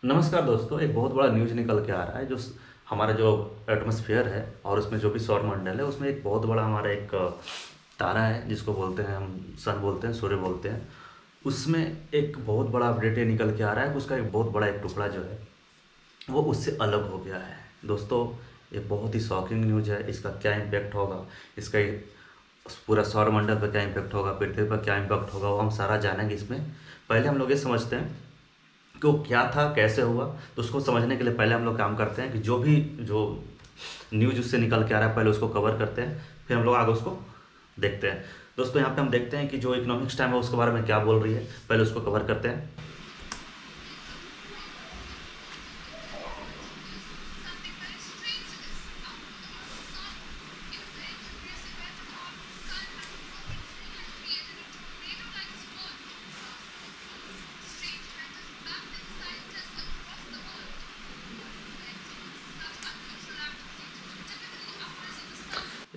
नमस्कार दोस्तों, एक बहुत बड़ा न्यूज़ निकल के आ रहा है हमारा जो एटमॉस्फेयर है और उसमें जो भी सौरमंडल है उसमें एक बहुत बड़ा हमारा एक तारा है जिसको बोलते हैं हम सन बोलते हैं, सूर्य बोलते हैं। उसमें एक बहुत बड़ा अपडेट ये निकल के आ रहा है कि उसका एक बहुत बड़ा एक टुकड़ा जो है वो उससे अलग हो गया है। दोस्तों, ये बहुत ही शॉकिंग न्यूज़ है। इसका क्या इम्पैक्ट होगा, इसका पूरा सौरमंडल पर क्या इम्पैक्ट होगा, पृथ्वी पर क्या इम्पैक्ट होगा, वो हम सारा जानेंगे इसमें। पहले हम लोग ये समझते हैं कि वो क्या था, कैसे हुआ। तो उसको समझने के लिए पहले हम लोग काम करते हैं कि जो न्यूज़ उससे निकल के आ रहा है पहले उसको कवर करते हैं, फिर हम लोग आगे उसको देखते हैं। दोस्तों, यहाँ पे हम देखते हैं कि जो इकोनॉमिक्स टाइम है उसके बारे में क्या बोल रही है, पहले उसको कवर करते हैं।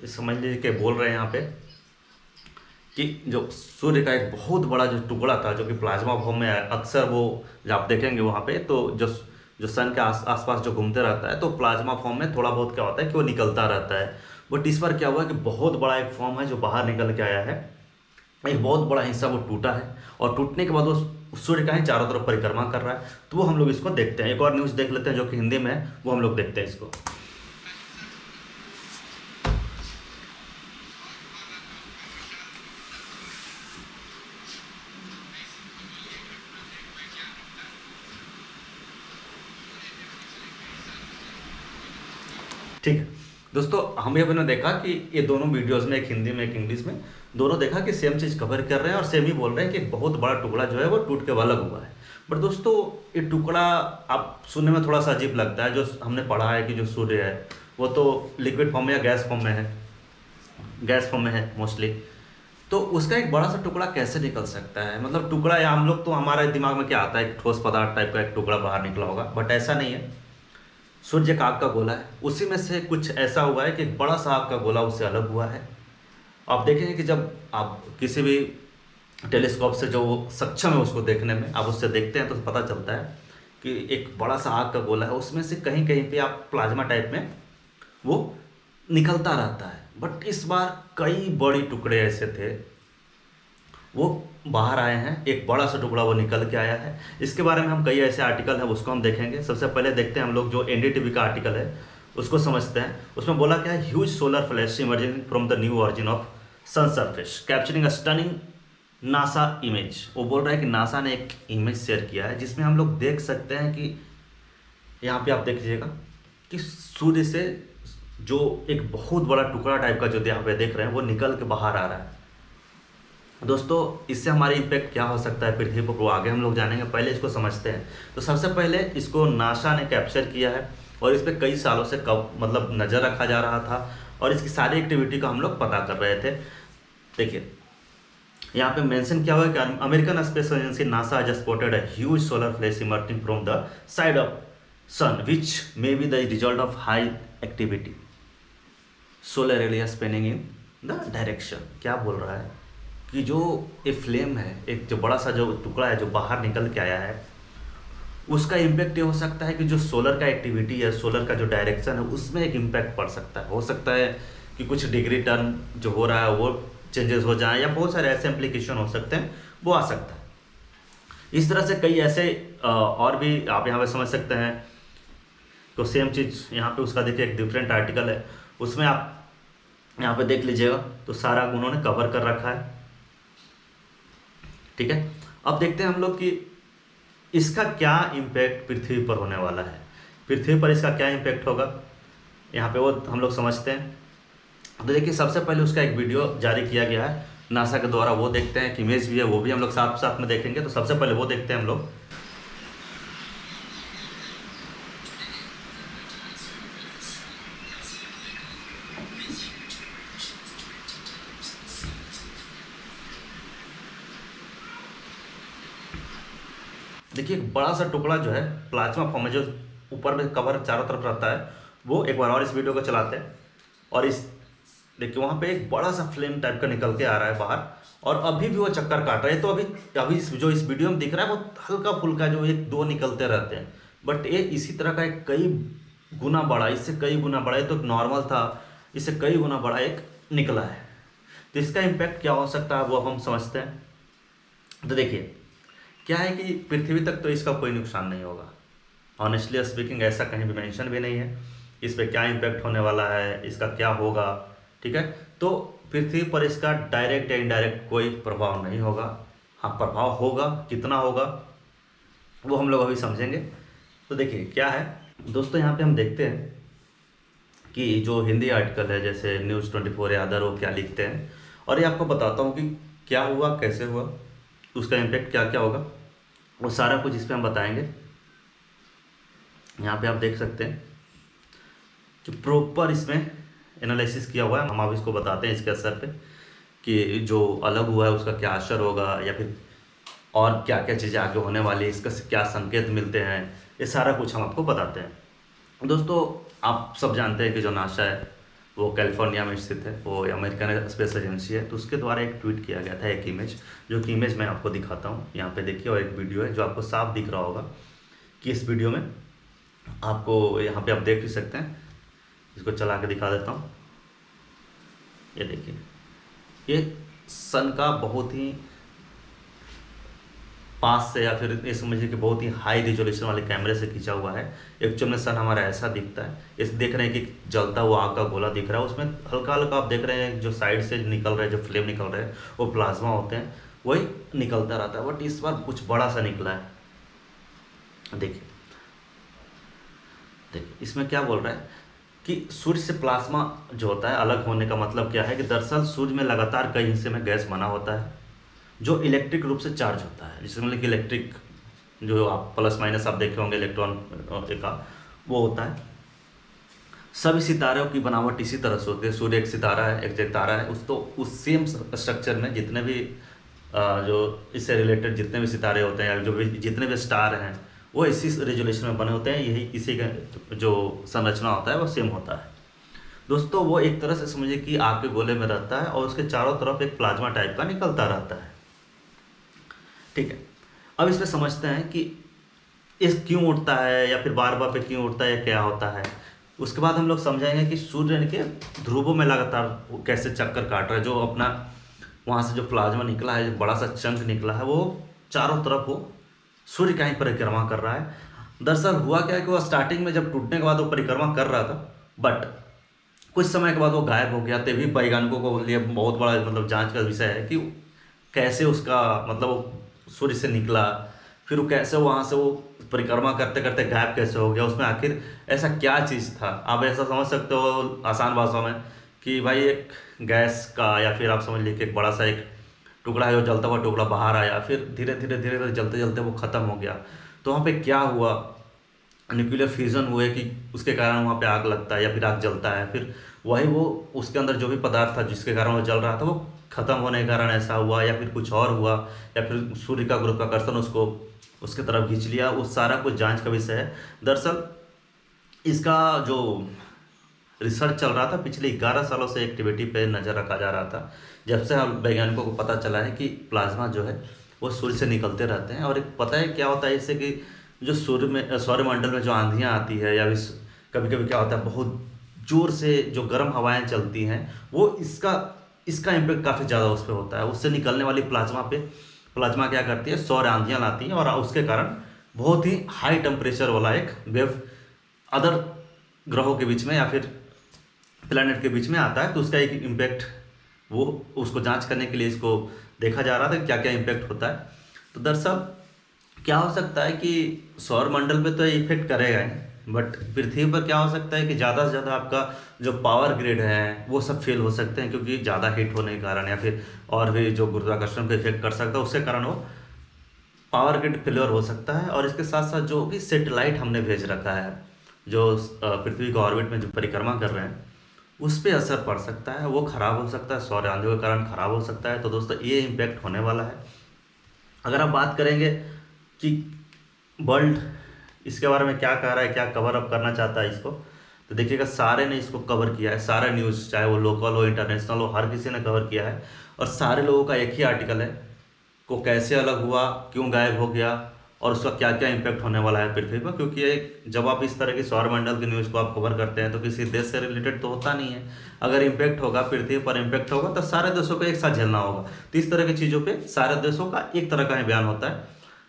समझ लीजिए कि बोल रहे हैं यहाँ पे कि जो सूर्य का एक बहुत बड़ा जो टुकड़ा था जो कि प्लाज्मा फॉर्म में है। अक्सर वो जब आप देखेंगे वहाँ पे तो जो जो सन के आसपास जो घूमते रहता है तो प्लाज्मा फॉर्म में थोड़ा बहुत क्या होता है कि वो निकलता रहता है। बट इस बार क्या हुआ कि बहुत बड़ा एक फॉर्म है जो बाहर निकल के आया है। एक बहुत बड़ा हिस्सा वो टूटा है और टूटने के बाद वो सूर्य का ही चारों तरफ परिक्रमा कर रहा है। तो वो हम लोग इसको देखते हैं। एक और न्यूज़ देख लेते हैं जो कि हिंदी में है, वो हम लोग देखते हैं इसको। ठीक है दोस्तों, हम ये देखा कि ये दोनों वीडियोस में, एक हिंदी में एक इंग्लिश में, दोनों देखा कि सेम चीज़ कवर कर रहे हैं और सेम ही बोल रहे हैं कि एक बहुत बड़ा टुकड़ा जो है वो टूट के अलग हुआ है। बट दोस्तों, ये टुकड़ा आप सुनने में थोड़ा सा अजीब लगता है। जो हमने पढ़ा है कि जो सूर्य है वो तो लिक्विड फॉर्म में या गैस फॉर्म में है, गैस फॉर्म में है मोस्टली। तो उसका एक बड़ा सा टुकड़ा कैसे निकल सकता है? मतलब टुकड़ा, या हम लोग तो हमारे दिमाग में क्या आता है, एक ठोस पदार्थ टाइप का एक टुकड़ा बाहर निकला होगा, बट ऐसा नहीं है। सूर्य एक आग का गोला है, उसी में से कुछ ऐसा हुआ है कि एक बड़ा सा आग का गोला उससे अलग हुआ है। आप देखेंगे कि जब आप किसी भी टेलीस्कोप से जो सक्षम है उसको देखने में, आप उससे देखते हैं तो पता चलता है कि एक बड़ा सा आग का गोला है, उसमें से कहीं कहीं पे आप प्लाज्मा टाइप में वो निकलता रहता है। बट इस बार कई बड़े टुकड़े ऐसे थे वो बाहर आए हैं, एक बड़ा सा टुकड़ा वो निकल के आया है। इसके बारे में हम कई ऐसे आर्टिकल हैं उसको हम देखेंगे। सबसे पहले देखते हैं हम लोग जो एनडीटीवी का आर्टिकल है उसको समझते हैं। उसमें बोला क्या है, huge solar flash emerging from the new origin of sun surface capturing a stunning NASA image. वो बोल रहा है कि नासा ने एक इमेज शेयर किया है जिसमें हम लोग देख सकते हैं कि यहाँ पे आप देख लीजिएगा कि सूर्य से जो एक बहुत बड़ा टुकड़ा टाइप का जो यहाँ पे देख रहे हैं वो निकल के बाहर आ रहा है। दोस्तों, इससे हमारी इम्पैक्ट क्या हो सकता है पृथ्वी पर, वो आगे हम लोग जानेंगे। पहले इसको समझते हैं। तो सबसे पहले इसको नासा ने कैप्चर किया है और इस पर कई सालों से मतलब नज़र रखा जा रहा था और इसकी सारी एक्टिविटी का हम लोग पता कर रहे थे। देखिए यहाँ पे मेंशन किया हुआ है कि American space agency NASA has spotted a huge solar flash emerging from the side of sun which may be the result of high activity solar area spanning in the direction. क्या बोल रहा है कि जो ये फ्लेम है, एक जो बड़ा सा जो टुकड़ा है जो बाहर निकल के आया है, उसका इम्पैक्ट ये हो सकता है कि जो सोलर का एक्टिविटी है, सोलर का जो डायरेक्शन है उसमें एक इम्पैक्ट पड़ सकता है। हो सकता है कि कुछ डिग्री टर्न जो हो रहा है वो चेंजेस हो जाएं या बहुत सारे ऐसे एप्लीकेशन हो सकते हैं, वो आ सकता है। इस तरह से कई ऐसे और भी आप यहाँ पे समझ सकते हैं। तो सेम चीज़ यहाँ पे उसका देखिए एक डिफरेंट आर्टिकल है, उसमें आप यहाँ पे देख लीजिएगा तो सारा उन्होंने कवर कर रखा है। ठीक है, अब देखते हैं हम लोग कि इसका क्या इम्पैक्ट पृथ्वी पर होने वाला है। पृथ्वी पर इसका क्या इम्पैक्ट होगा, यहाँ पे वो हम लोग समझते हैं। तो देखिए सबसे पहले उसका एक वीडियो जारी किया गया है नासा के द्वारा, वो देखते हैं। एक इमेज भी है, वो भी हम लोग साथ साथ में देखेंगे। तो सबसे पहले वो देखते हैं हम लोग। देखिए एक बड़ा सा टुकड़ा जो है प्लाज्मा फॉर्म में जो ऊपर में कवर चारों तरफ रहता है, वो एक बार और इस वीडियो को चलाते हैं और इस देखिए वहाँ पे एक बड़ा सा फ्लेम टाइप का निकल के आ रहा है बाहर और अभी भी वो चक्कर काट रहा है। तो अभी अभी जो इस वीडियो में दिख रहा है वो हल्का फुल्का जो एक दो निकलते रहते हैं, बट ये इसी तरह का एक कई गुना बड़ा, इससे कई गुना बड़ा, ये तो नॉर्मल था, इससे कई गुना बड़ा एक निकला है। तो इसका इम्पैक्ट क्या हो सकता है वो अब हम समझते हैं। तो देखिए क्या है कि पृथ्वी तक तो इसका कोई नुकसान नहीं होगा, ऑनेस्टली स्पीकिंग ऐसा कहीं भी मेंशन भी नहीं है इस पर क्या इम्पैक्ट होने वाला है, इसका क्या होगा, ठीक है। तो पृथ्वी पर इसका डायरेक्ट या इनडायरेक्ट कोई प्रभाव नहीं होगा। हाँ प्रभाव होगा, कितना होगा वो हम लोग अभी समझेंगे। तो देखिए क्या है दोस्तों, यहाँ पे हम देखते हैं कि जो हिंदी आर्टिकल है जैसे News 24 या अदर वो क्या लिखते हैं, और ये आपको बताता हूँ कि क्या हुआ, कैसे हुआ, उसका इम्पैक्ट क्या क्या होगा, वो सारा कुछ इस पर हम बताएंगे। यहाँ पे आप देख सकते हैं जो प्रॉपर इसमें एनालिसिस किया हुआ है, हम अब इसको बताते हैं इसके असर पे कि जो अलग हुआ है उसका क्या असर होगा, या फिर और क्या क्या चीज़ें आगे होने वाली है, इसका क्या संकेत मिलते हैं, ये सारा कुछ हम आपको बताते हैं। दोस्तों आप सब जानते हैं कि जो नासा है वो कैलिफोर्निया में स्थित है, वो अमेरिकन स्पेस एजेंसी है। तो उसके द्वारा एक ट्वीट किया गया था, एक इमेज, जो कि इमेज मैं आपको दिखाता हूँ यहाँ पे देखिए, और एक वीडियो है जो आपको साफ दिख रहा होगा कि इस वीडियो में आपको यहाँ पे आप देख भी सकते हैं, इसको चला के दिखा देता हूँ। ये देखिए ये सन का बहुत ही पास से, या फिर ये समझिए कि बहुत ही हाई रिजोल्यूशन वाले कैमरे से खींचा हुआ है। एक्चुअल में सन हमारा ऐसा दिखता है, इस देख रहे हैं कि जलता हुआ आग का गोला दिख रहा है, उसमें हल्का हल्का आप देख रहे हैं जो साइड से निकल रहे हैं, जो फ्लेम निकल रहे हैं वो प्लाज्मा होते हैं, वही निकलता रहता है। बट इस बार कुछ बड़ा सा निकला है। देखिए देखिए इसमें क्या बोल रहा है कि सूर्य से प्लाज्मा जो होता है अलग होने का मतलब क्या है कि दरअसल सूर्य में लगातार कई हिस्से में गैस बना होता है जो इलेक्ट्रिक रूप से चार्ज होता है, जिसमें मतलब कि इलेक्ट्रिक जो आप प्लस माइनस आप देखे होंगे इलेक्ट्रॉन का वो होता है। सभी सितारों की बनावट इसी तरह से होती है, सूर्य एक सितारा है, एक तारा है, उस सेम स्ट्रक्चर में जितने भी जो इससे रिलेटेड जितने भी सितारे होते हैं या जो भी जितने भी स्टार हैं वो इसी रेजोल्यूशन में बने होते हैं, यही इसी का जो संरचना होता है वो सेम होता है। दोस्तों वो एक तरह से समझिए कि आग के गोले में रहता है और उसके चारों तरफ एक प्लाज्मा टाइप का निकलता रहता है, ठीक है। अब इसमें समझते हैं कि इस क्यों उठता है या फिर बार बार पे क्यों उठता है या क्या होता है। उसके बाद हम लोग समझाएंगे कि सूर्य के ध्रुवों में लगातार कैसे चक्कर काट रहा है, जो अपना वहाँ से जो प्लाज्मा निकला है, जो बड़ा सा चंक निकला है, वो चारों तरफ वो सूर्य का ही परिक्रमा कर रहा है। दरअसल हुआ क्या है कि वो स्टार्टिंग में जब टूटने के बाद वो परिक्रमा कर रहा था, बट कुछ समय के बाद वो गायब हो गया। तभी वैज्ञानिकों को लिए बहुत बड़ा मतलब जांच का विषय है कि कैसे उसका मतलब वो सूर्य से निकला, फिर वो कैसे वहाँ से वो परिक्रमा करते करते गायब कैसे हो गया, उसमें आखिर ऐसा क्या चीज़ था। आप ऐसा समझ सकते हो आसान भाषा में कि भाई एक गैस का, या फिर आप समझ लीजिए कि एक बड़ा सा एक टुकड़ा है, जो जलता हुआ टुकड़ा बाहर आया, फिर धीरे धीरे धीरे धीरे जलते जलते वो ख़त्म हो गया। तो वहाँ पे क्या हुआ, न्यूक्लियर फ्यूजन हुए कि उसके कारण वहाँ पे आग लगता है या फिर आग जलता है, फिर वही वो उसके अंदर जो भी पदार्थ था जिसके कारण वो जल रहा था वो खत्म होने के कारण ऐसा हुआ, या फिर कुछ और हुआ, या फिर सूर्य का गुरुत्वाकर्षण उसको उसके तरफ खींच लिया, उस सारा कुछ जांच का विषय है। दरअसल इसका जो रिसर्च चल रहा था पिछले 11 सालों से एक्टिविटी पे नज़र रखा जा रहा था, जब से हम वैज्ञानिकों को पता चला है कि प्लाज्मा जो है वो सूर्य से निकलते रहते हैं। और एक पता है क्या होता है इससे कि जो सौरमंडल में जो आंधियाँ आती है, या कभी कभी क्या होता है बहुत जोर से जो गर्म हवाएं चलती हैं, वो इसका इम्पेक्ट काफ़ी ज़्यादा उस पर होता है। उससे निकलने वाली प्लाज्मा क्या करती है, सौर आंधियाँ लाती हैं, और उसके कारण बहुत ही हाई टेम्परेचर वाला एक वेव अदर ग्रहों के बीच में या फिर प्लैनेट के बीच में आता है। तो उसका एक इम्पैक्ट वो उसको जांच करने के लिए इसको देखा जा रहा था कि क्या क्या इम्पैक्ट होता है। तो दरअसल क्या हो सकता है कि सौर मंडल पे तो इफेक्ट करेगा ही, बट पृथ्वी पर क्या हो सकता है कि ज़्यादा से ज़्यादा आपका जो पावर ग्रिड है वो सब फेल हो सकते हैं, क्योंकि ज़्यादा हीट होने के कारण, या फिर और भी जो गुरुत्वाकर्षण को इफेक्ट कर सकता है उसके कारण वो पावर ग्रिड फेलियर हो सकता है। और इसके साथ साथ जो भी सेटेलाइट हमने भेज रखा है, जो पृथ्वी के ऑर्बिट में जो परिक्रमा कर रहे हैं, उस पर असर पड़ सकता है, वो ख़राब हो सकता है, सौर आंधियों के कारण ख़राब हो सकता है। तो दोस्तों ये इम्पैक्ट होने वाला है। अगर आप बात करेंगे कि वर्ल्ड इसके बारे में क्या कह रहा है, क्या कवर अप करना चाहता है इसको, तो देखिएगा सारे ने इसको कवर किया है, सारा न्यूज़ चाहे वो लोकल हो इंटरनेशनल हो, हर किसी ने कवर किया है। और सारे लोगों का एक ही आर्टिकल है को कैसे अलग हुआ, क्यों गायब हो गया, और उसका क्या क्या इम्पैक्ट होने वाला है पृथ्वी पर, क्योंकि जब आप इस तरह की सौरमंडल की न्यूज़ को आप कवर करते हैं तो किसी देश से रिलेटेड तो होता नहीं है। अगर इम्पैक्ट होगा, पृथ्वी पर इम्पैक्ट होगा, तो सारे देशों को एक साथ झेलना होगा। तो इस तरह की चीज़ों पर सारे देशों का एक तरह का ही बयान होता है।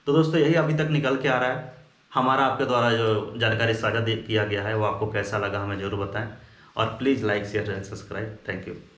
तो दोस्तों यही अभी तक निकल के आ रहा है। हमारा आपके द्वारा जो जानकारी साझा किया गया है वो आपको कैसा लगा हमें ज़रूर बताएं, और please like share and subscribe. Thank you.